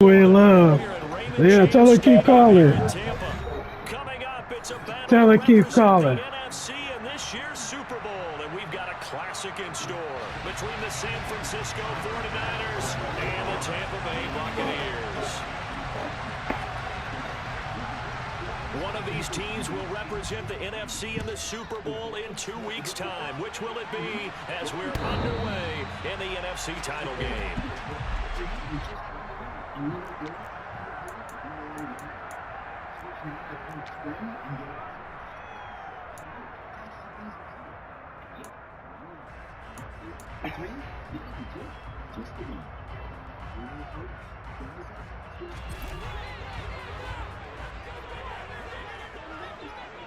We love. Yeah, tell her keep calling. Tell her keep calling. NFC in this year's Super Bowl, and we've got a classic in store between the San Francisco 49ers and the Tampa Bay Buccaneers. One of these teams will represent the NFC in the Super Bowl in 2 weeks' time. Which will it be as we're underway in the NFC title game?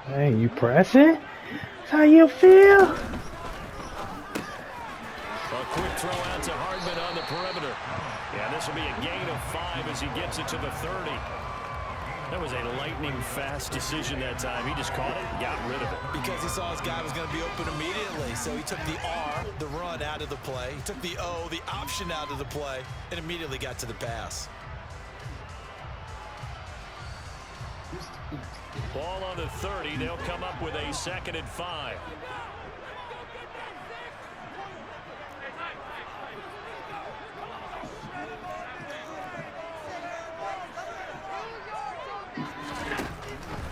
Hey, you pressing? That's how you feel? A quick throw out to Hardman on the perimeter. Yeah, this will be a gain of 5 as he gets it to the 30. That was a lightning-fast decision that time. He just caught it and got rid of it. Because he saw his guy was going to be open immediately. So he took the R, the run, out of the play. He took the O, the option, out of the play, and immediately got to the pass. Ball on the 30. They'll come up with a 2nd and 5.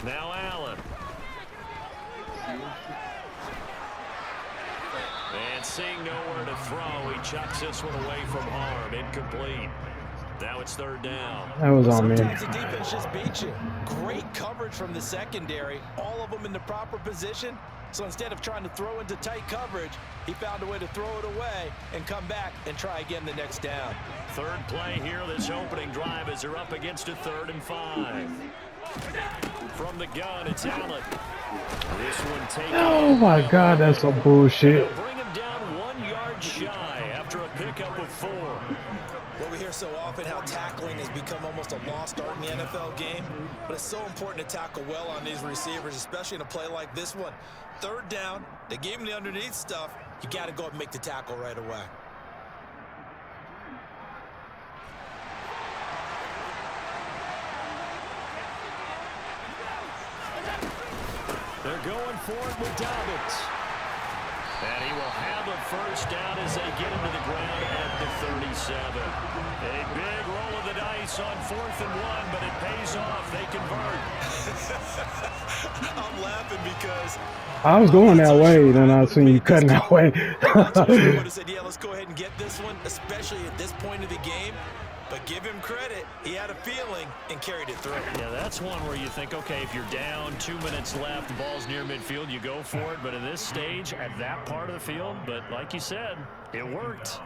Now Allen. And seeing nowhere to throw, he chucks this one away from harm. Incomplete. Now it's 3rd down. That was on me. Sometimes the defense just beats you. Great coverage from the secondary. All of them in the proper position. So instead of trying to throw into tight coverage, he found a way to throw it away and come back and try again the next down. 3rd play here, this opening drive, as they're up against a 3rd and 5. From the gun, it's Allen. This one taken. Oh my God, that's some bullshit. Bring him down 1 yard shy after a pickup of 4. Well, we hear so often how tackling has become almost a lost art in the NFL game, but it's so important to tackle well on these receivers, especially in a play like this one. 3rd down, they gave him the underneath stuff. You got to go up and make the tackle right away. They're going for it with Dobbins. And he will have a 1st down as they get him to the ground at the 37. A big roll of the dice on 4th and 1, but it pays off. They convert. I'm laughing because I was going that way, then I seen you cutting that way. I would have said, yeah, let's go ahead and get this one, especially at this point of the game. But give him credit. He had a feeling and carried it through. Yeah, that's one where you think, okay, if you're down, 2 minutes left, the ball's near midfield, you go for it. But in this stage, at that part of the field, but like you said, it worked.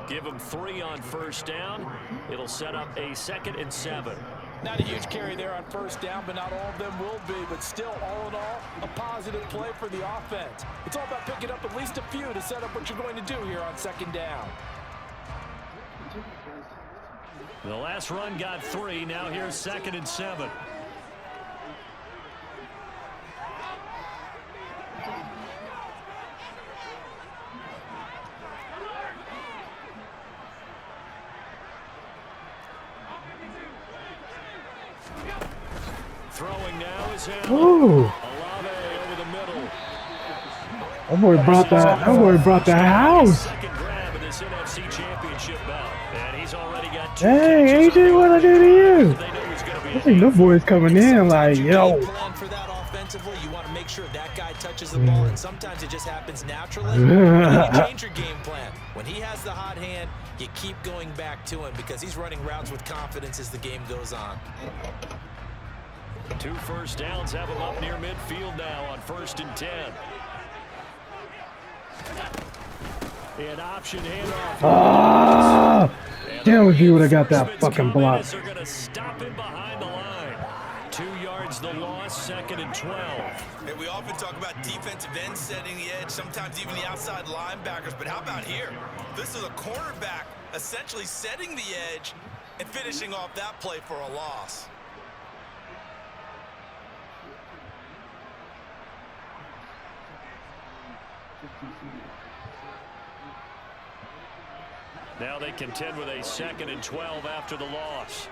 Give him 3 on 1st down. It'll set up a 2nd and 7. Not a huge carry there on 1st down, but not all of them will be. But still, all in all, a positive play for the offense. It's all about picking up at least a few to set up what you're going to do here on 2nd down. The last run got 3. Now here's 2nd and 7. Throwing now is Allen. Ooh. Olave over the middle. That boy brought the house. Second grab of this NFC Championship bout. And he's already got 2 Hey, catches. AJ, what I do to you? They know he's going to be I think those boys coming in like, yo. Plan for that offensively, you want to make sure that guy touches the ball, and sometimes it just happens naturally. You change your game plan. When he has the hot hand, you keep going back to him because he's running routes with confidence as the game goes on. 2 1st downs have him up near midfield now on 1st and 10. An option handoff. Ah, damn if you would have got that fucking block. They're going to stop him behind the line. 2 yards the loss, 2nd and 12. And we often talk about defensive ends setting the edge, sometimes even the outside linebackers, but how about here? This is a cornerback essentially setting the edge and finishing off that play for a loss. Now they contend with a 2nd and 12 after the loss.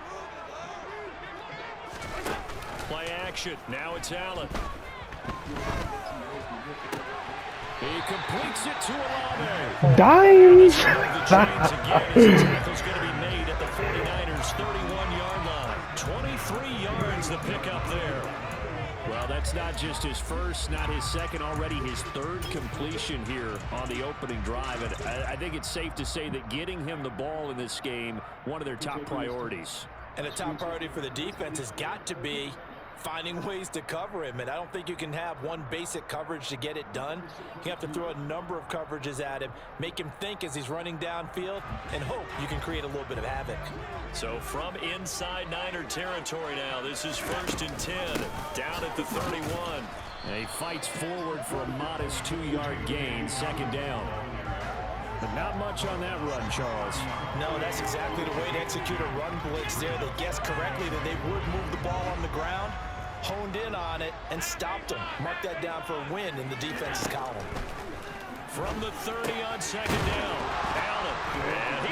Play action. Now it's Allen. He completes it to Olave. Dimes. Tackle's going to be made at the 49ers 31-yard line. 23 yards the pickup there. Well, that's not just his first, not his second, already his 3rd completion here on the opening drive. And I think it's safe to say that getting him the ball in this game, one of their top priorities. And a top priority for the defense has got to be finding ways to cover him. And I don't think you can have one basic coverage to get it done. You have to throw a number of coverages at him, make him think as he's running downfield, and hope you can create a little bit of havoc. So from inside Niner territory now, this is 1st and 10, down at the 31. And he fights forward for a modest 2-yard gain, 2nd down. But not much on that run, Charles. No, that's exactly the way to execute a run blitz there. They guessed correctly that they would move the ball on the ground, honed in on it, and stopped them. Mark that down for a win in the defense's column. From the 30 on 2nd down, Allen.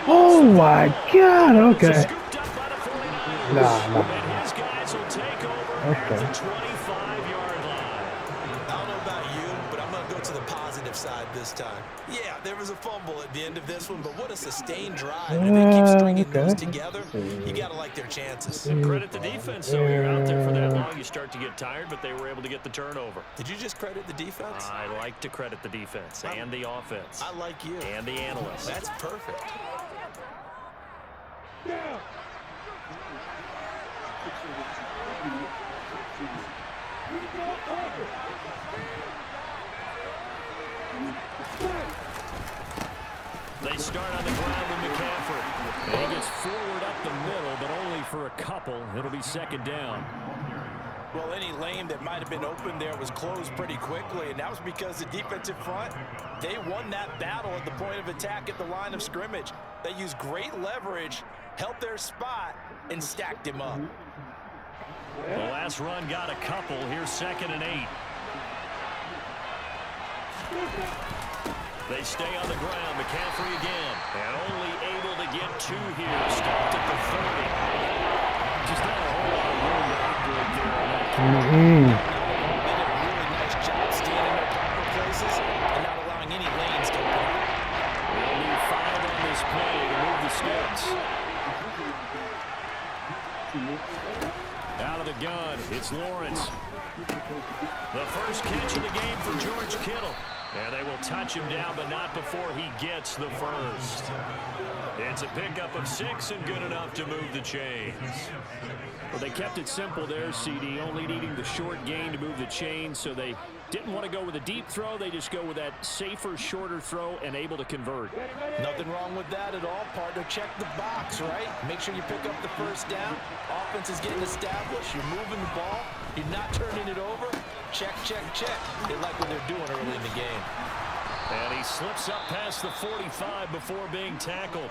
Oh my God! Okay. Scooped up by the 49ers. Nah. And his guys will take over at the 25-yard line. I don't know about you, but I'm going to go to the positive side this time. Yeah, there was a fumble at the end of this one, but what a sustained drive. And if they keep stringing those together, you got to like their chances. And credit the defense, though. You're out there for that long, you start to get tired, but they were able to get the turnover. Did you just credit the defense? I like to credit the defense and the offense. I like you. And the analysts. That's perfect. They start on the ground with McCaffrey. And he gets forward up the middle, but only for a couple. It'll be 2nd down. Well, any lane that might have been open there was closed pretty quickly, and that was because the defensive front, they won that battle at the point of attack at the line of scrimmage. They used great leverage, held their spot, and stacked him up. The last run got a couple. Here's 2nd and 8. They stay on the ground. McCaffrey again. And only able to get 2 here. Stopped at the 30. Just not a whole lot of room to operate there on that. They did a really nice job staying in their proper places and not allowing any lanes to open up. They'll need 5 on this play to move the sticks. Out of the gun, it's Lawrence. The first catch of the game for George Kittle. And they will touch him down, but not before he gets the first. It's a pickup of 6 and good enough to move the chains. Well, they kept it simple there, CD, only needing the short gain to move the chains, so they didn't want to go with a deep throw. They just go with that safer, shorter throw and able to convert. Nothing wrong with that at all, partner. Check the box, right? Make sure you pick up the first down. Offense is getting established. You're moving the ball. You're not turning it over. Check, check, check. They like what they're doing early in the game. And he slips up past the 45 before being tackled.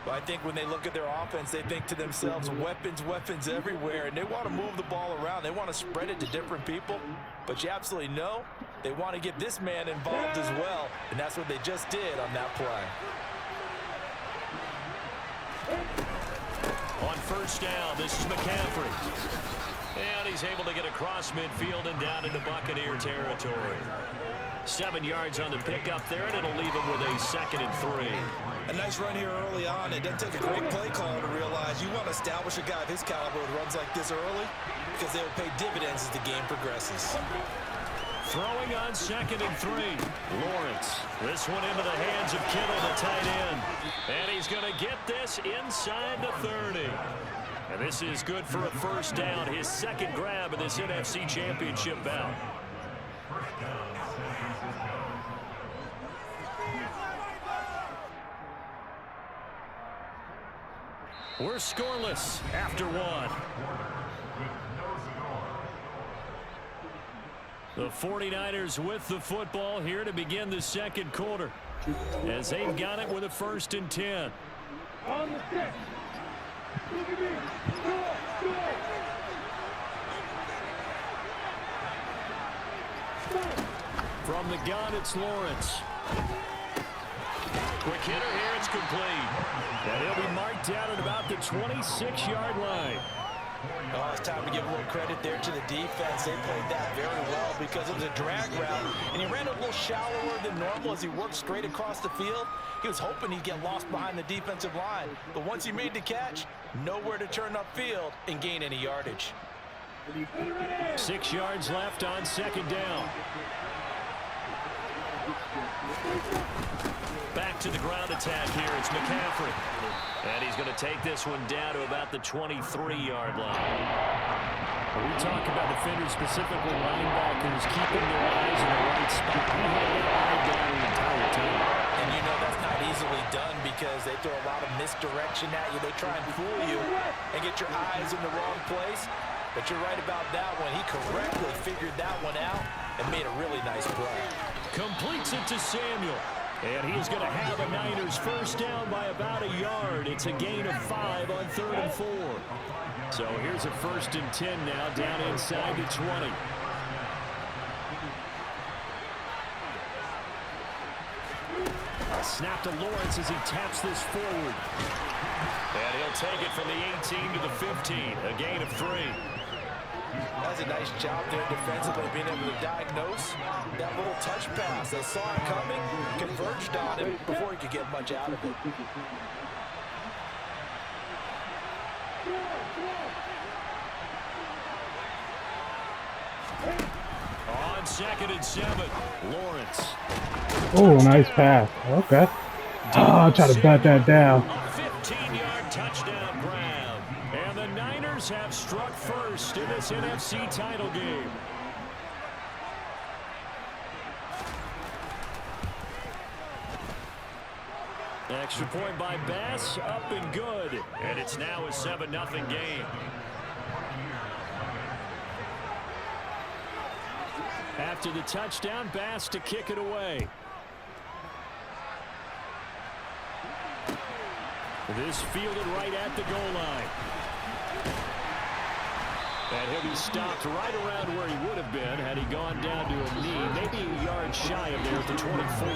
But I think when they look at their offense, they think to themselves, weapons, weapons everywhere, and they want to move the ball around. They want to spread it to different people, but you absolutely know they want to get this man involved as well, and that's what they just did on that play. On first down, this is McCaffrey. And he's able to get across midfield and down into Buccaneer territory. 7 yards on the pickup there, and it'll leave him with a 2nd and 3. A nice run here early on. It doesn't take a great play call to realize you want to establish a guy of his caliber with runs like this early because they'll pay dividends as the game progresses. Throwing on 2nd and 3. Lawrence. This one into the hands of Kittle, the tight end. And he's going to get this inside the 30. And this is good for a first down. His 2nd grab of this NFC Championship bout. We're scoreless after 1. The 49ers with the football here to begin the 2nd quarter as they've got it with a 1st and 10. On the stick. Look at me. From the gun, it's Lawrence. Quick hitter here. It's complete. And he'll be marked down at about the 26-yard line. Oh, it's time to give a little credit there to the defense. They played that very well because it was a drag route, and he ran a little shallower than normal as he worked straight across the field. He was hoping he'd get lost behind the defensive line, but once he made the catch, nowhere to turn upfield and gain any yardage. 6 yards left on second down. Back to the ground attack here. It's McCaffrey. And he's going to take this one down to about the 23-yard line. When we talk about defenders, specifically linebackers, keeping their eyes in the right spot. We had that line down the entire time. And you know that's not easily done because they throw a lot of misdirection at you. They try and fool you and get your eyes in the wrong place. But you're right about that one. He correctly figured that one out and made a really nice play. Completes it to Samuel. And he's going to have a Niners first down by about a yard. It's a gain of 5 on 3rd and 4. So here's a 1st and 10 now, down inside the 20. A snap to Lawrence as he taps this forward. And he'll take it from the 18 to the 15, a gain of 3. That's a nice job there defensively, being able to diagnose that little touch pass. They saw it coming, converged on him before he could get much out of it. On 2nd and 7, Lawrence. Oh, nice pass. Okay. Oh, try to bat that down. A 15-yard touchdown grab. And the Niners have struck first in this NFC title game. Extra point by Bass, up and good. And it's now a 7-0 game. After the touchdown, Bass to kick it away. This fielded right at the goal line. And he'll be stopped right around where he would have been had he gone down to a knee, maybe a yard shy of there at the 24.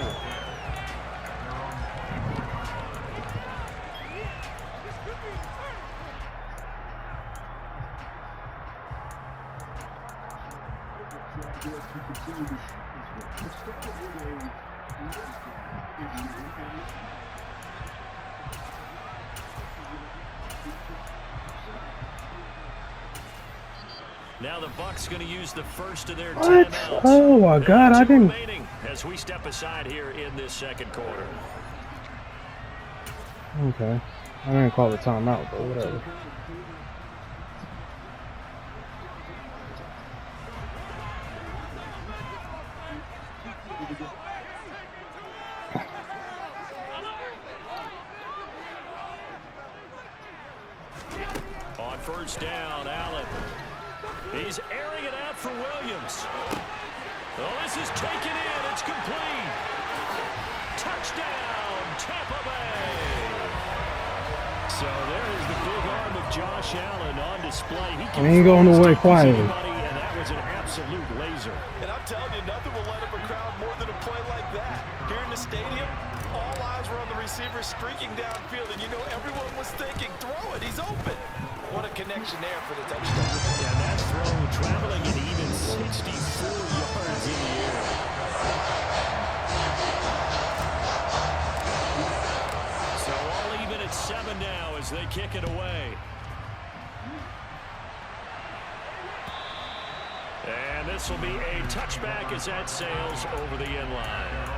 Now the Bucs going to use the first of their timeouts. Oh my God, I didn't. As we step aside here in this second quarter. Okay. I didn't call the timeout, but whatever. On first down, Allen. He's airing it out for Williams. Oh, this is taken in. It's complete. Touchdown, Tampa Bay. So there is the big arm of Josh Allen on display. He ain't going away quietly. And that was an absolute laser. And I'm telling you, nothing will light up a crowd more than a play like that. Here in the stadium, all eyes were on the receiver streaking downfield, and you know everyone was thinking, throw it, he's open. What a connection there for the touchdown. Yeah, that throw traveling at even 64 yards in the air. So all even at 7 now as they kick it away. And this will be a touchback as that sails over the end line.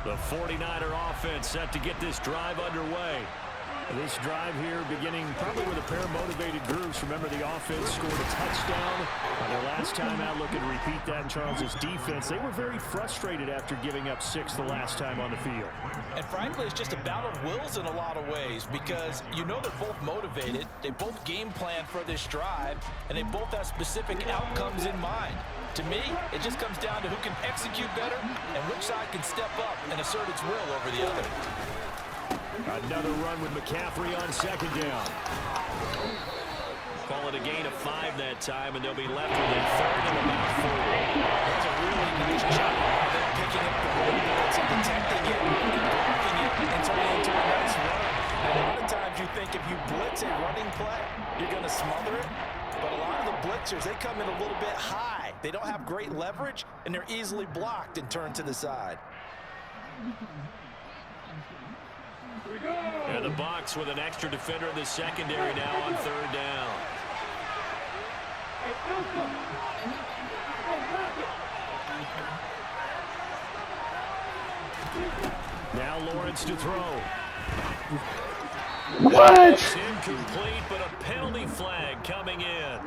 The 49er offense set to get this drive underway. This drive here beginning probably with a pair of motivated groups. Remember, the offense scored a touchdown. Their last time out, looking to repeat that in Charles's defense. They were very frustrated after giving up 6 the last time on the field. And frankly, it's just a battle of wills in a lot of ways because you know they're both motivated. They both game plan for this drive, and they both have specific outcomes in mind. To me, it just comes down to who can execute better and which side can step up and assert its will over the other. Another run with McCaffrey on second down. Call it a gain of 5 that time, and they'll be left with a third and about 4. That's a really nice job of them picking up the ball and protecting it, blocking it, and turning it into a nice run. A lot of times you think if you blitz a running play, you're going to smother it. But a lot of the blitzers, they come in a little bit high. They don't have great leverage, and they're easily blocked and turned to the side. And the Bucs with an extra defender in the secondary now on third down. Now Lawrence to throw. What? It's incomplete, but a penalty flag coming in.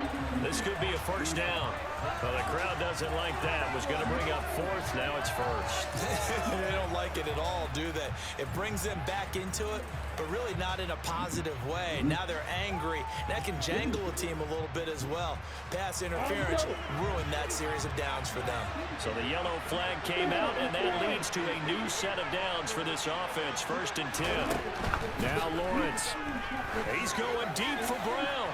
This could be a first down. Well, the crowd doesn't like that. Was going to bring up fourth. Now it's first. They don't like it at all, do they? It brings them back into it, but really not in a positive way. Now they're angry. That can jangle a team a little bit as well. Pass interference ruined that series of downs for them. So the yellow flag came out, and that leads to a new set of downs for this offense. 1st and 10. Now Lawrence. He's going deep for Brown.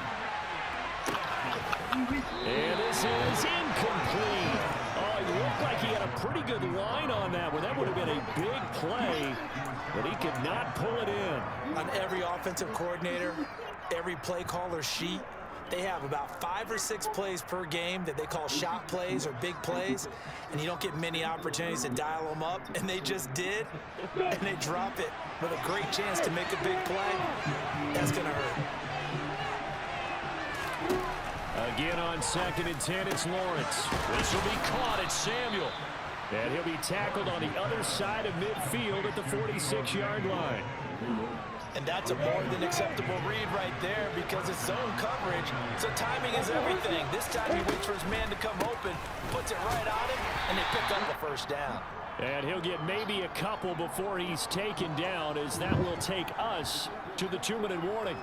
And this is incomplete. Oh, he looked like he had a pretty good line on that one. That would have been a big play, but he could not pull it in. On every offensive coordinator, every play caller sheet, they have about 5 or 6 plays per game that they call shot plays or big plays, and you don't get many opportunities to dial them up, and they just did, and they drop it with a great chance to make a big play. That's going to hurt. Again on 2nd and 10, it's Lawrence. This will be caught. It's Samuel. And he'll be tackled on the other side of midfield at the 46-yard line. And that's a more than acceptable read right there because it's zone coverage, so timing is everything. This time he waits for his man to come open, puts it right on him, and they pick up the first down. And he'll get maybe a couple before he's taken down, as that will take us to the 2-minute warning.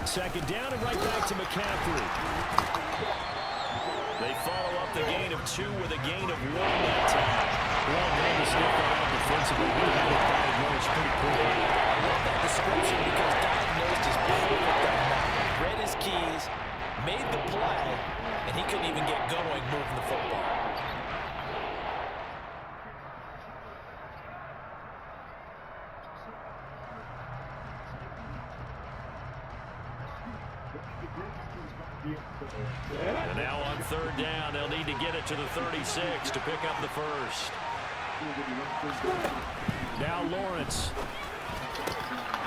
Second down and right back to McCaffrey. They follow up the gain of 2 with a gain of 1 that time. Well done to sniff that out defensively. We had it diagnosed pretty quickly. I love that description because diagnosed is perfect on that. Read his keys, made the play, and he couldn't even get going moving the football. And now on third down, they'll need to get it to the 36 to pick up the first. Now Lawrence.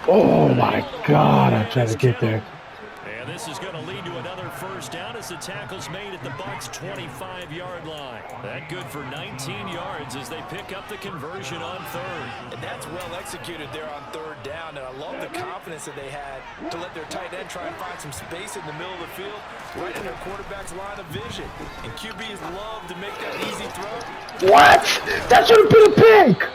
Oh my God, I tried to get there. And this is going to lead to another first down as the tackle's made at the Bucs' 25-yard line. That good for 19 yards as they pick up the conversion on third. And that's well executed there on third down, and I love the confidence that they had to let their tight end try and find some space in the middle of the field, right in their quarterback's line of vision. And QBs love to make that easy throw. What? That should have been a pick.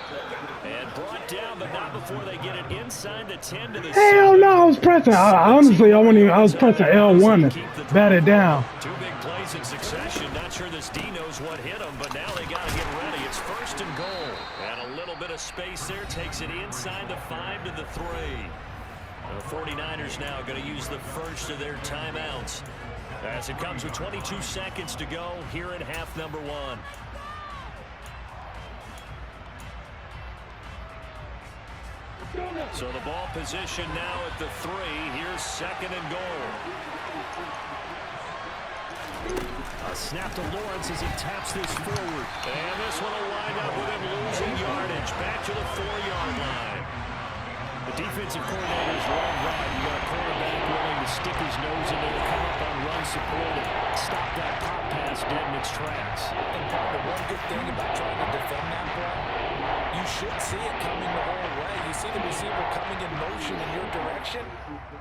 And brought down, but not before they get it inside the 10 to the 7. Hell no, I was pressing. Honestly, I was pressing L1 to bat it down. 2 big plays in succession. Not sure this D knows what hit him, but now they got to get ready. It's 1st and goal. And a little bit of space there takes it inside the 5 to the 3. The 49ers now going to use the first of their timeouts as it comes with 22 seconds to go here in half number 1. So the ball position now at the 3. Here's 2nd and goal. A snap to Lawrence as he taps this forward. And this one will wind up with him losing yardage. Back to the 4-yard line. The defensive coordinators love that. You got a quarterback willing to stick his nose in there, come up on run support, and stop that pop pass dead in its tracks. And partner, one good thing about trying to defend that play, you should see it coming the whole way. You see the receiver coming in motion in your direction.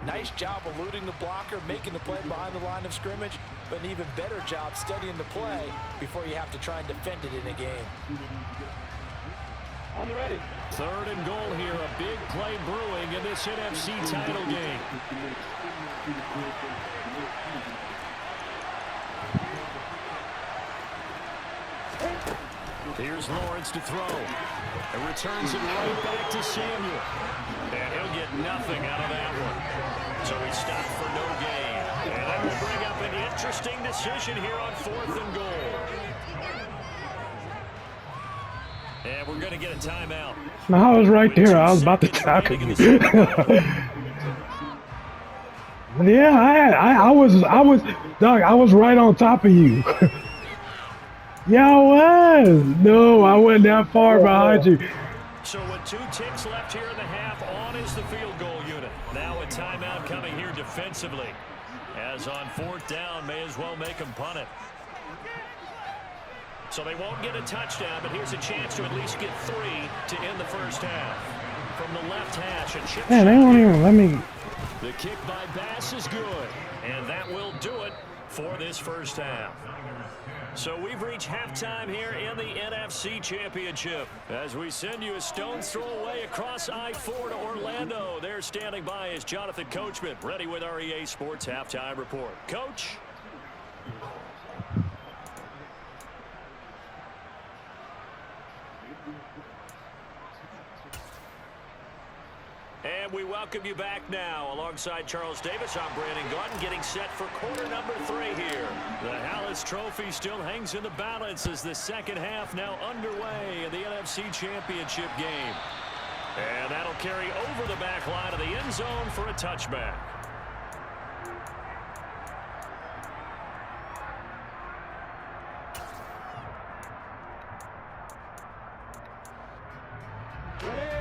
Nice job eluding the blocker, making the play behind the line of scrimmage, but an even better job studying the play before you have to try and defend it in a game. Third and goal here. A big play brewing in this NFC title game. Here's Lawrence to throw. And returns it right back to Samuel. And he'll get nothing out of that one. So he stopped for no gain. And that will bring up an interesting decision here on 4th and goal. And we're going to get a timeout. No, I was right there. I was about to tackle you. Yeah, I was, Doug, I was right on top of you. Yeah, I was. No, I wasn't that far behind you. So with 2 ticks left here in the half, on is the field goal unit. Now a timeout coming here defensively. As on 4th down, may as well make them punt it. So they won't get a touchdown, but here's a chance to at least get 3 to end the first half. From the left hash, a chip. Man, they won't even let me. The kick by Bass is good, and that will do it for this first half. So we've reached halftime here in the NFC Championship. As we send you a stone's throw away across I-4 to Orlando. There standing by is Jonathan Coachman, ready with our EA Sports Halftime Report. Coach? And we welcome you back now. Alongside Charles Davis, I'm Brandon Gordon, getting set for quarter number 3 here. The Hallis Trophy still hangs in the balance as the second half now underway in the NFC Championship game. And that'll carry over the back line of the end zone for a touchback.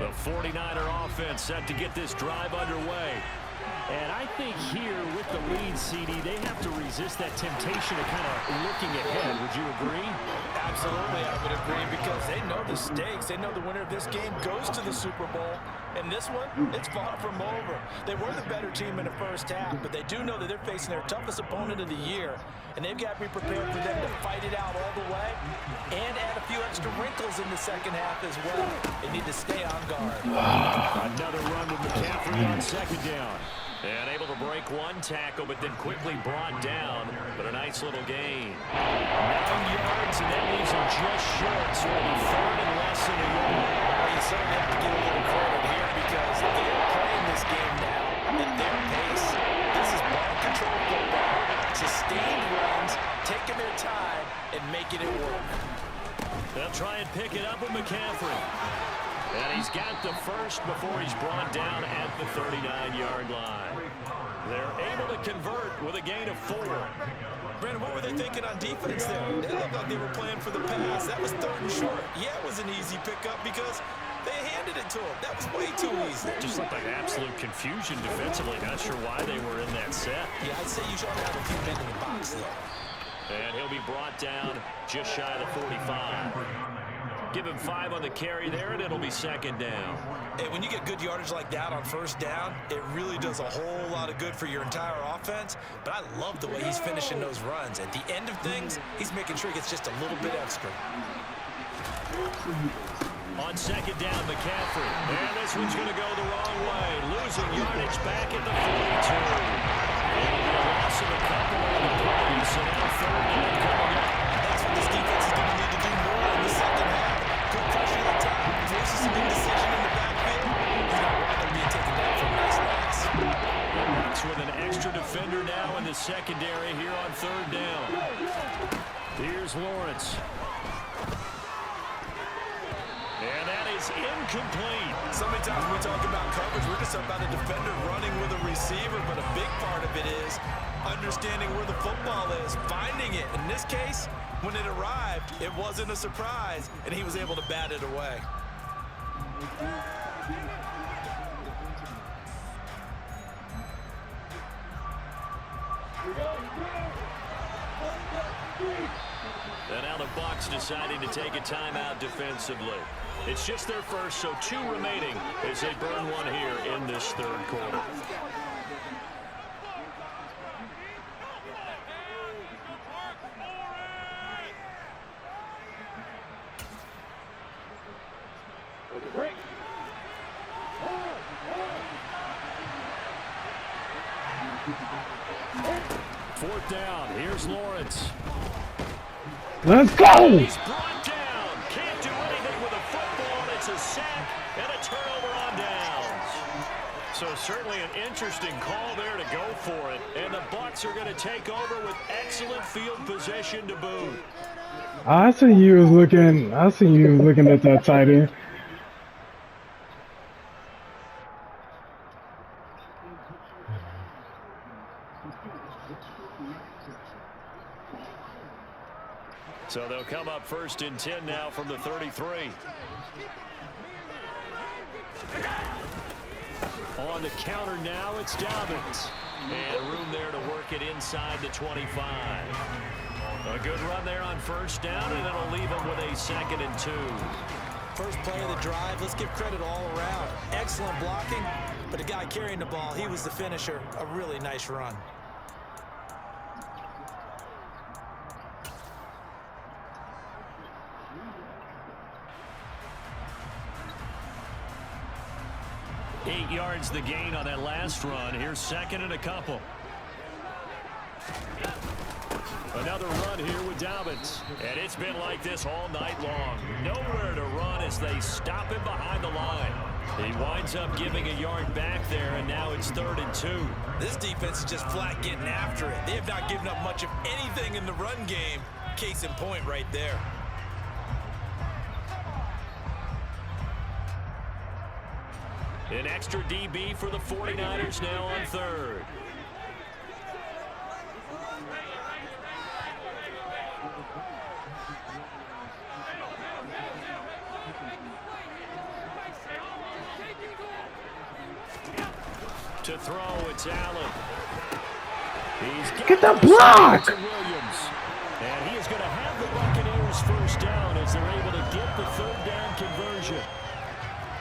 The 49er offense set to get this drive underway. And I think here with the lead, CD, they have to resist that temptation of kind of looking ahead. Would you agree? Absolutely, I would agree, because they know the stakes. They know the winner of this game goes to the Super Bowl. And this one, it's far from over. They were the better team in the first half, but they do know that they're facing their toughest opponent of the year. And they've got to be prepared for them to fight it out all the way and add a few extra wrinkles in the second half as well. They need to stay on guard. Another run with McCaffrey on second down. And able to break one tackle, but then quickly brought down. But a nice little gain. 9 yards, and that leaves him just short. So it'll be 3rd and less than a yard. You certainly have to give a little credit here, because they're playing this game now at their pace. This is ball control football. Sustained runs, taking their time, and making it work. They'll try and pick it up with McCaffrey. And he's got the first before he's brought down at the 39-yard line. They're able to convert with a gain of 4. Brandon, what were they thinking on defense there? They looked like they were playing for the pass. That was 3rd and short. Yeah, it was an easy pickup because they handed it to him. That was way too easy. Just looked like absolute confusion defensively. Not sure why they were in that set. Yeah, I'd say you should have a few men in the box there. And he'll be brought down just shy of the 45. Give him 5 on the carry there, and it'll be 2nd down. Hey, when you get good yardage like that on 1st down, it really does a whole lot of good for your entire offense. But I love the way he's finishing those runs. At the end of things, he's making sure he gets just a little bit extra. On 2nd down, McCaffrey. And this one's going to go the wrong way. Losing yardage back at the 42. And a loss of a couple on the play. So now 3rd down coming up. That's what this defense is going to need to do more in the second half. Good pressure at the top. Forces some indecision in the backfield. He's going to wind up being taken down for a nice loss. Bucs with an extra defender now in the secondary here on 3rd down. Here's Lawrence. And that is incomplete. So many times we talk about coverage, we're just about a defender running with a receiver, but a big part of it is understanding where the football is, finding it. In this case, when it arrived, it wasn't a surprise, and he was able to bat it away. And now the Bucs deciding to take a timeout defensively. It's just their first, so 2 remaining as they burn one here in this 3rd quarter. 4th down. Here's Lawrence. Let's go! He's brought down. Can't do anything with a football. It's a sack and a turnover on downs. So certainly an interesting call there to go for it. And the Bucs are going to take over with excellent field position to boot. I see you was looking at that tight end. So they'll come up 1st and 10 now from the 33. On the counter now, it's Dobbins. And room there to work it inside the 25. A good run there on 1st down, and it'll leave him with a 2nd and 2. First play of the drive, let's give credit all around. Excellent blocking, but the guy carrying the ball, he was the finisher. A really nice run. Eight yards the gain on that last run. Here's 2nd and a couple. Another run here with Dobbins. And it's been like this all night long. Nowhere to run as they stop him behind the line. He winds up giving a yard back there, and now it's 3rd and 2. This defense is just flat getting after it. They have not given up much of anything in the run game. Case in point right there. An extra DB for the 49ers now on 3rd. To throw, it's Allen. Get the block! Williams. And he is going to have the Buccaneers 1st down as they're able to get the 3rd down conversion.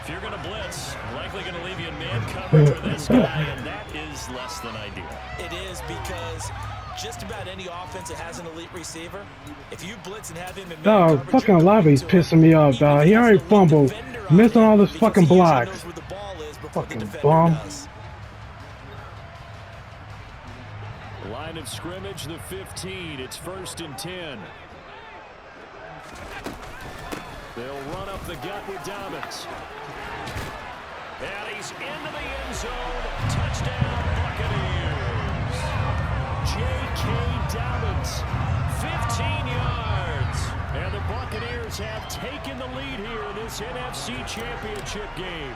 If you're going to blitz, likely going to leave you in man coverage with this guy, and that is less than ideal. It is, because just about any offense that has an elite receiver, if you blitz and have him in man coverage, fucking Lobby's pissing me off, dog. He already fumbled, missing all his fucking blocks. Fucking bum. Line of scrimmage, the 15. It's 1st and 10. They'll run up the gut with Dobbins. And he's into the end zone. Touchdown, Buccaneers. J.K. Dobbins, 15 yards. And the Buccaneers have taken the lead here in this NFC Championship game.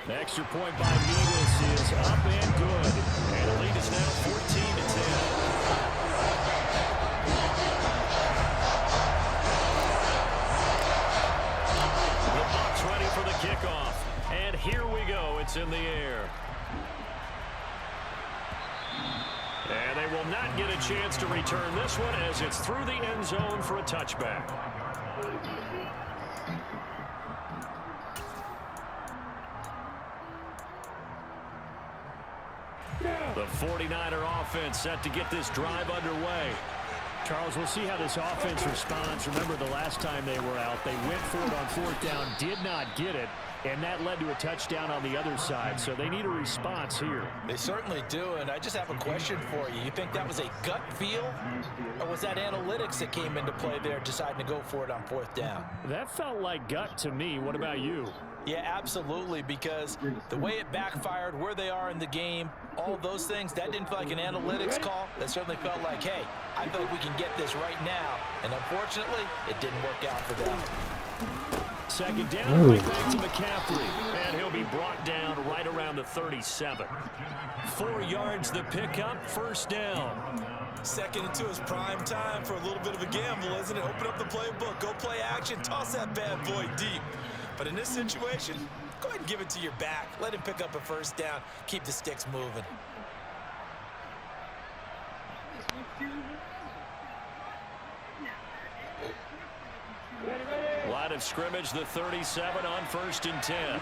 The extra point by Nevis is up and good. And the lead is now 14 to 10. Ready for the kickoff. And here we go. It's in the air. And they will not get a chance to return this one as it's through the end zone for a touchback. The 49er offense set to get this drive underway. Charles, we'll see how this offense responds. Remember, the last time they were out, they went for it on 4th down, did not get it, and that led to a touchdown on the other side. So they need a response here. They certainly do, and I just have a question for you. You think that was a gut feel, or was that analytics that came into play there deciding to go for it on 4th down? That felt like gut to me. What about you? Yeah, absolutely, because the way it backfired, where they are in the game, all those things, that didn't feel like an analytics call. That certainly felt like, hey, I feel like we can get this right now. And unfortunately, it didn't work out for them. 2nd down, right back to McCaffrey. And he'll be brought down right around the 37. 4 yards the pickup, 1st down. 2nd and 2 is prime time for a little bit of a gamble, isn't it? Open up the playbook, go play action, toss that bad boy deep. But in this situation, go ahead and give it to your back. Let him pick up a 1st down. Keep the sticks moving. Line of scrimmage, the 37 on 1st and 10.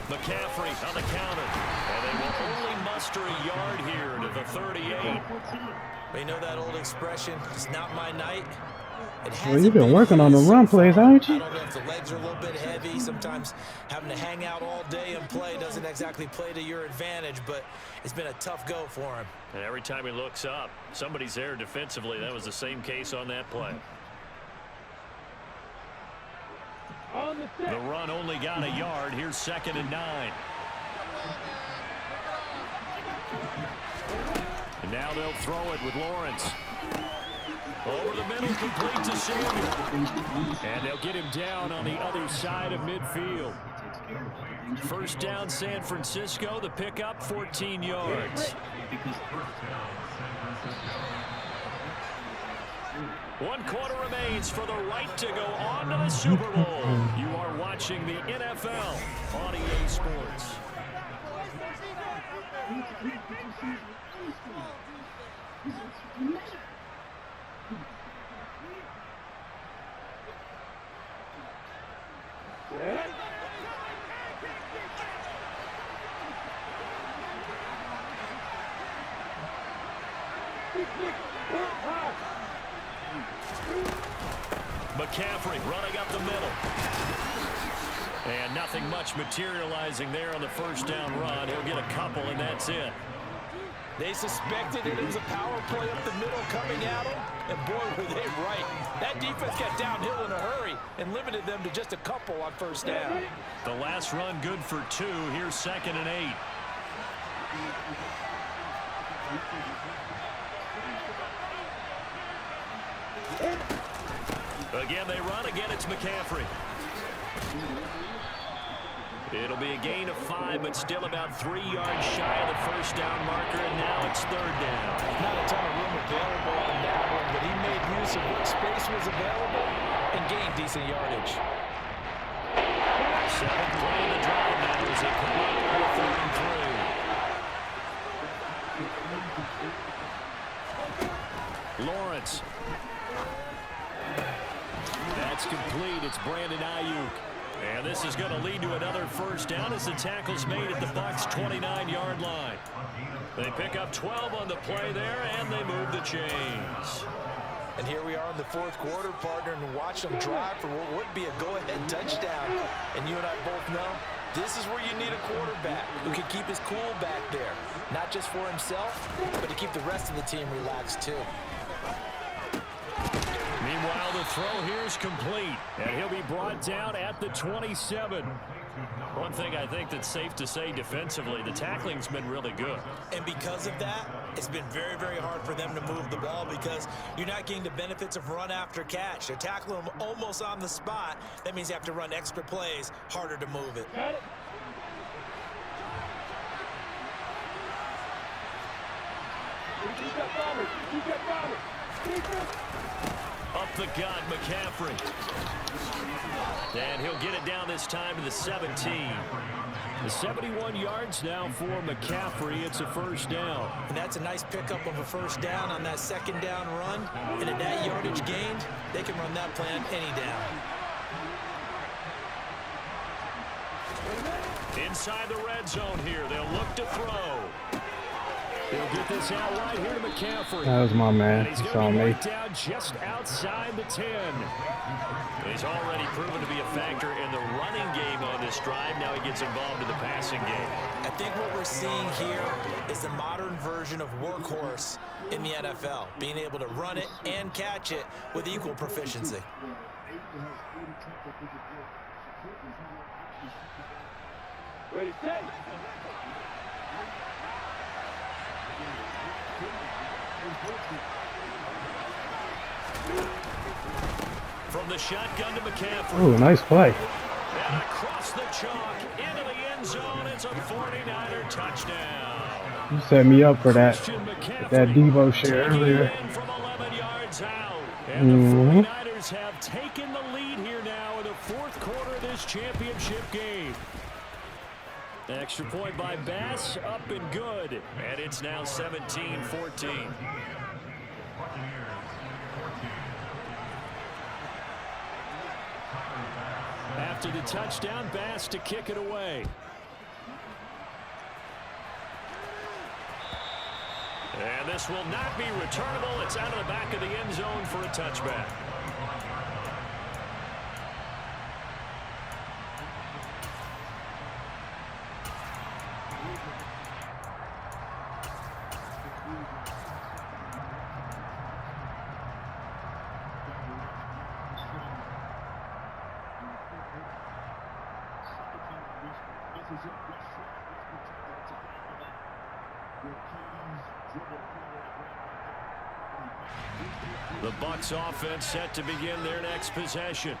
McCaffrey on the counter. And they will only muster a yard here to the 38. We know that old expression, it's not my night. Well, you've been working on the run plays, haven't you? I don't know if the legs are a little bit heavy. Sometimes having to hang out all day and play doesn't exactly play to your advantage, but it's been a tough go for him. And every time he looks up, somebody's there defensively. That was the same case on that play. The run only got a yard. Here's 2nd and 9. And now they'll throw it with Lawrence. Over the middle, complete to Samuel. And they'll get him down on the other side of midfield. First down, San Francisco. The pickup, 14 yards. 1 quarter remains for the right to go on to the Super Bowl. You are watching the NFL on EA Sports. McCaffrey running up the middle. And nothing much materializing there on the first down run. He'll get a couple, and that's it. They suspected that it was a power play up the middle coming at them, and boy, were they right. That defense got downhill in a hurry and limited them to just a couple on first down. The last run good for 2. Here's 2nd and 8. Again, they run. Again, it's McCaffrey. It'll be a gain of 5, but still about 3 yards shy of the first down marker, and now it's 3rd down. Not a ton of room available on that one, but he made use of what space was available and gained decent yardage. 7th play in the drive now as they come up with 3rd and 3. Lawrence. That's complete. It's Brandon Ayuk. And this is going to lead to another first down as the tackle's made at the Bucs' 29-yard line. They pick up 12 on the play there, and they move the chains. And here we are in the 4th quarter, partner, and watch them drive for what would be a go-ahead touchdown. And you and I both know this is where you need a quarterback who can keep his cool back there. Not just for himself, but to keep the rest of the team relaxed, too. Meanwhile, the throw here is complete, and he'll be brought down at the 27. One thing I think that's safe to say defensively, the tackling's been really good. And because of that, it's been very, very hard for them to move the ball because you're not getting the benefits of run after catch. They're tackling them almost on the spot. That means you have to run extra plays, harder to move it. Up the gut, McCaffrey. And he'll get it down this time to the 17. The 71 yards now for McCaffrey. It's a first down. And that's a nice pickup of a first down on that 2nd down run. And at that yardage gained, they can run that play on any down. Inside the red zone here. They'll look to throw. They'll get this out right here to McCaffrey. That was my man. He's Saw me. down just outside the 10. He's already proven to be a factor in the running game on this drive. Now he gets involved in the passing game. I think what we're seeing here is the modern version of workhorse in the NFL, being able to run it and catch it with equal proficiency. Ready, set. From the shotgun to McCaffrey. Ooh, nice play. And across the chalk into the end zone. It's a 49er touchdown. You set me up for that. Christian McCaffrey That Devo share taking earlier. it in from 11 yards out. And the 49ers have taken the lead here now in the 4th quarter of this championship game. Extra point by Bass, up and good. And it's now 17-14. After the touchdown, Bass to kick it away. And this will not be returnable. It's out of the back of the end zone for a touchback. The Bucs offense set to begin their next possession.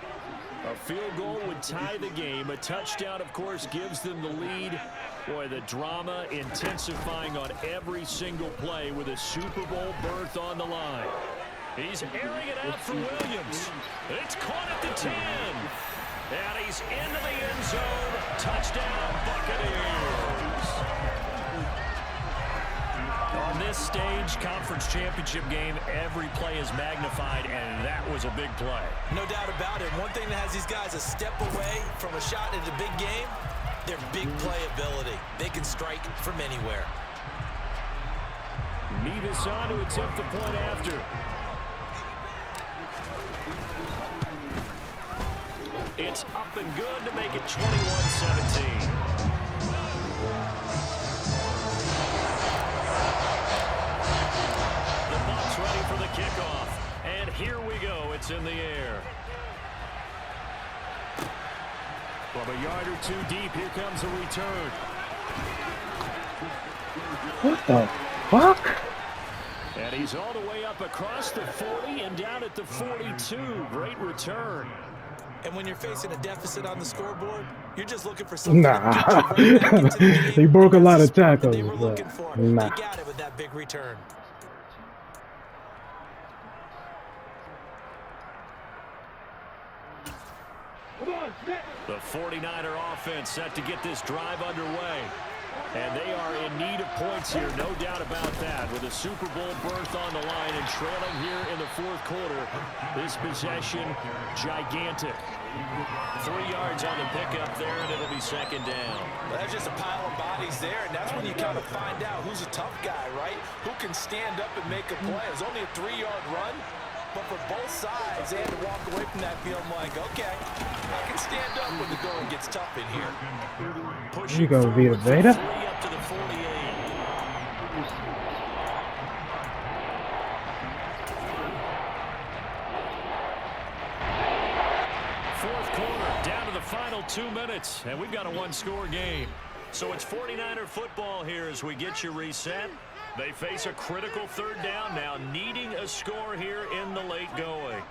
A field goal would tie the game. A touchdown, of course, gives them the lead. Boy, the drama intensifying on every single play with a Super Bowl berth on the line. He's airing it out for Williams. It's caught at the 10. And he's into the end zone. Touchdown, Buccaneers. On this stage, conference championship game, every play is magnified, and that was a big play. No doubt about it. One thing that has these guys a step away from a shot at a big game, their big play ability. They can strike from anywhere. Nevis on to attempt the point after. It's up and good to make it 21-17. The Bucs ready for the kickoff. And here we go. It's in the air. From a yard or two deep, here comes a return. What the fuck? And he's all the way up across the 40 and down at the 42. Great return. And when you're facing a deficit on the scoreboard, you're just looking for something. Nah. He broke a lot of tackles. They were looking for. Nah. They got it with that big return. The 49er offense set to get this drive underway. And they are in need of points here, no doubt about that. With a Super Bowl berth on the line and trailing here in the fourth quarter, this possession, gigantic. 3 yards on the pickup there, and it'll be second down. Well, that's just a pile of bodies there, and that's when you kind of find out who's a tough guy, right? Who can stand up and make a play. It's only a 3-yard run, but for both sides, they had to walk away from that field like, okay, I can stand up when the going gets tough in here. You go, Vita Veda. Up to the 48. Fourth quarter, down to the final 2 minutes, and we've got a one-score game. So it's 49er football here as we get you reset. They face a critical third down now, needing a score here in the late going.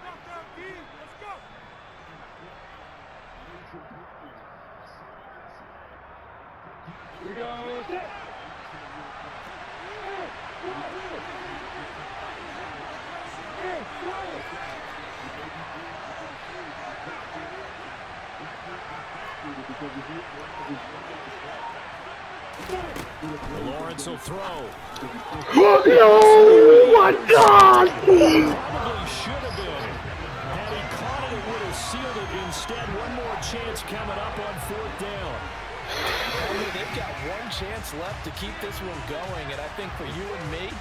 Here we go. Lawrence will throw. Oh my God! Probably should have been. Had he caught it, it would have sealed it. Instead, one more chance coming up on fourth down. They've got one chance left to keep this one going, and I think for you and me,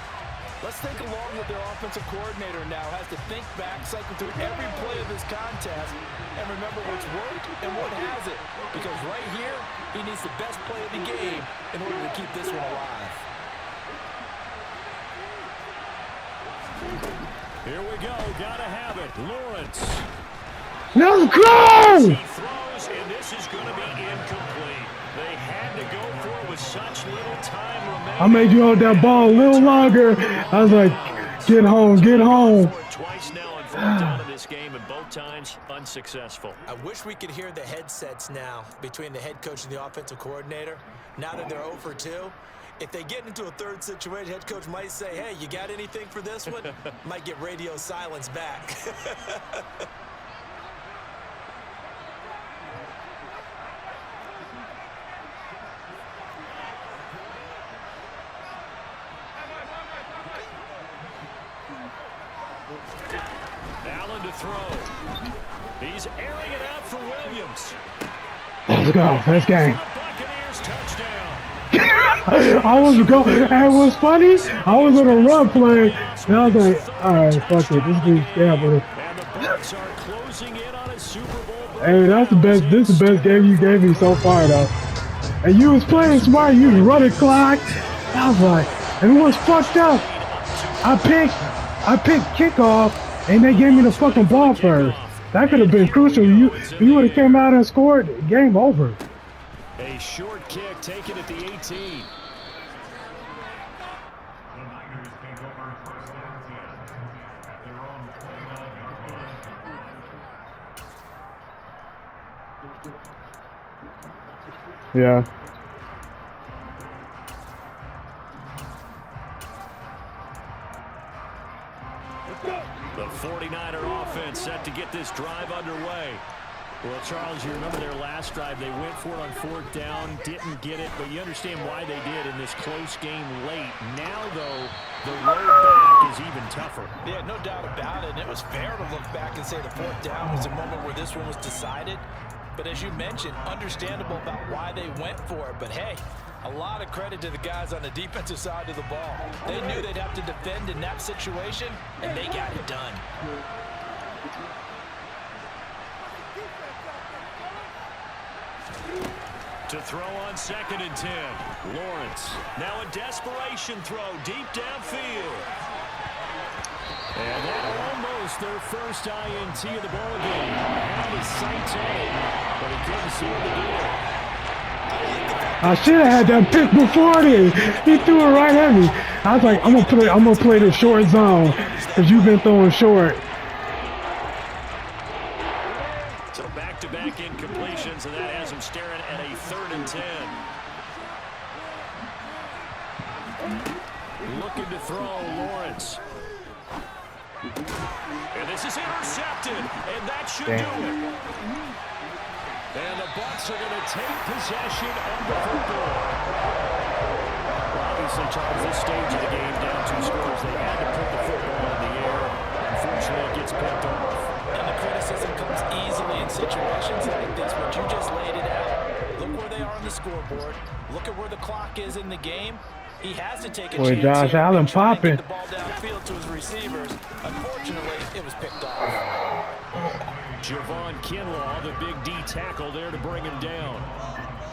let's think along with their offensive coordinator now. Has to think back, cycle through every play of this contest, and remember what's worked and what hasn't. Because right here, he needs the best play of the game in order to keep this one alive. Here we go. Gotta have it. Lawrence. Let's go! He throws, and this is going to be incomplete. They had to go for it with such little time remaining. I made you hold that ball a little longer. I was like, get home, get home. Twice now on fourth down in this game, and both times unsuccessful. I wish we could hear the headsets now between the head coach and the offensive coordinator. Now that they're 0 for 2, if they get into a third situation, head coach might say, hey, you got anything for this one? Might get radio silence back. Allen to throw. He's airing it out for Williams. Let's go. Let's game. Buccaneers touchdown. I was going. It was funny. I was on a run play, and I was like, all right, fuck it. This dude's gambling. And the Bucs are closing in on a Super Bowl. Hey, that's the best. This is the best game you gave me so far, though. And you was playing smart. You was running clock. I was like, and it was fucked up. I picked kickoff, and they gave me the fucking ball first. That could have been crucial. You would have came out and scored. Game over. A short kick taken at the 18. Yeah. The 49er offense set to get this drive underway. Well, Charles, you remember their last drive. They went for it on 4th down, didn't get it, but you understand why they did in this close game late. Now, though, the road back is even tougher. Yeah, no doubt about it. And it was fair to look back and say the 4th down was a moment where this one was decided. But as you mentioned, understandable about why they went for it. But, hey, a lot of credit to the guys on the defensive side of the ball. They knew they'd have to defend in that situation, and they got it done. To throw on 2nd and 10. Lawrence. Now a desperation throw deep downfield. And that almost their first INT of the ball game. Had his sights on it, but he couldn't see what to do. I should have had that pick before this. He threw it right at me. I was like, I'm gonna play the short zone because you've been throwing short. So back-to-back incompletions, and that has him staring at a 3rd and 10. Looking to throw, Lawrence. And this is intercepted, and that should do it. And the Bucs are going to take possession of the football. Well, obviously, Charles, this stage of the game, down 2 scores, they had to put the football in the air. Unfortunately, it gets picked off. And the criticism comes easily in situations like this, but you just laid it out. Look where they are on the scoreboard. Look at where the clock is in the game. He has to take a chance. Josh Allen popping. Get the ball downfield to his receivers. Unfortunately, it was picked off. Javon Kinlaw, the big D tackle there to bring him down.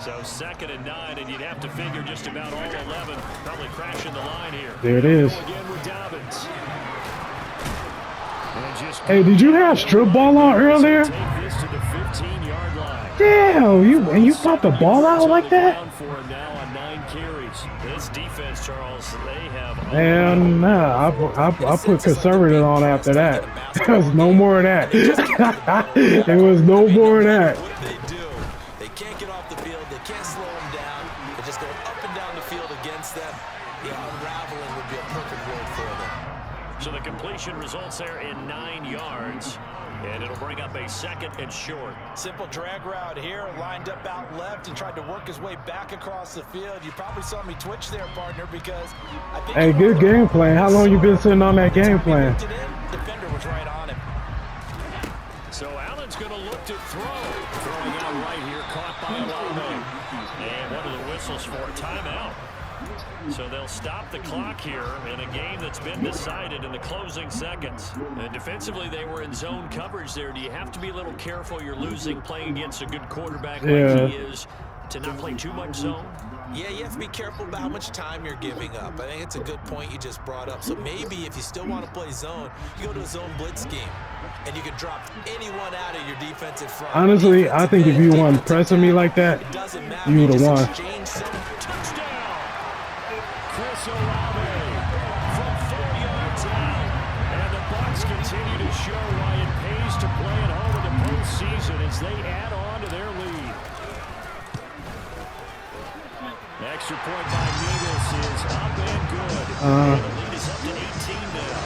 So 2nd and 9, and you'd have to figure just about all 11 probably crashing the line here. There it is. Again with Dobbins. Hey, did you have strip ball on earlier? Take this to the 15-yard line. Damn, you popped the ball out like that? For him now on 9 carries. This defense, Charles, they have. And I put conservative on after that. There was no more of that. There was no more of that. What do they do? They can't get off the field. They can't slow them down. They're just going up and down the field against them. Yeah, unraveling would be a perfect word for them. So the completion results there in 9 yards. And it'll bring up a 2nd and short. Simple drag route here, lined up out left and tried to work his way back across the field. You probably saw me twitch there, partner, because I think... Hey, good game plan. How long you been sitting on that game plan? Defender was right on him. So Allen's going to look to throw. Throwing out right here, caught by Olave. And one of the whistles for a timeout. So they'll stop the clock here in a game that's been decided in the closing seconds. And defensively, they were in zone coverage there. Do you have to be a little careful? You're losing playing against a good quarterback like he is to not play too much zone? Yeah, you have to be careful about how much time you're giving up. I think it's a good point you just brought up. So maybe if you still want to play zone, you go to a zone blitz scheme. And you can drop anyone out of your defensive front. Honestly, I think if you weren't pressing me like that, you would have won. Touchdown! Chris Olave from 4 yards out. And the Bucs continue to show why it pays to play at home in the postseason as they add on to their lead. Extra point by Nevis is up and good. And the lead is up to 18 now.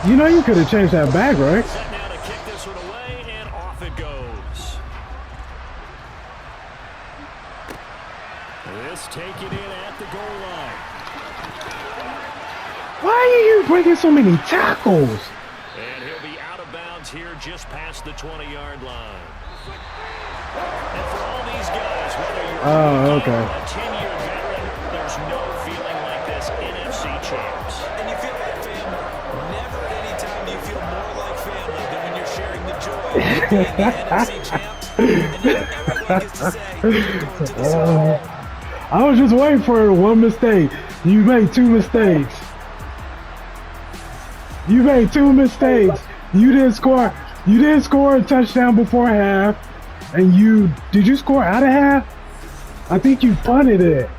You know you could have changed that back, right? Set now to kick this one away, and off it goes. This taken in at the goal line. Why are you breaking so many tackles? And he'll be out of bounds here just past the 20-yard line. And for all these guys, whether you're a 10-year veteran, there's no feeling like this NFC champs. And you feel like family. Never at any time do you feel more like family than when you're sharing the joy of being the NFC champs. And then everyone gets to say, going to the Super Bowl. I was just waiting for one mistake. You made 2 mistakes. You made 2 mistakes. You didn't score. You didn't score a touchdown before half. And did you score out of half? I think you punted it.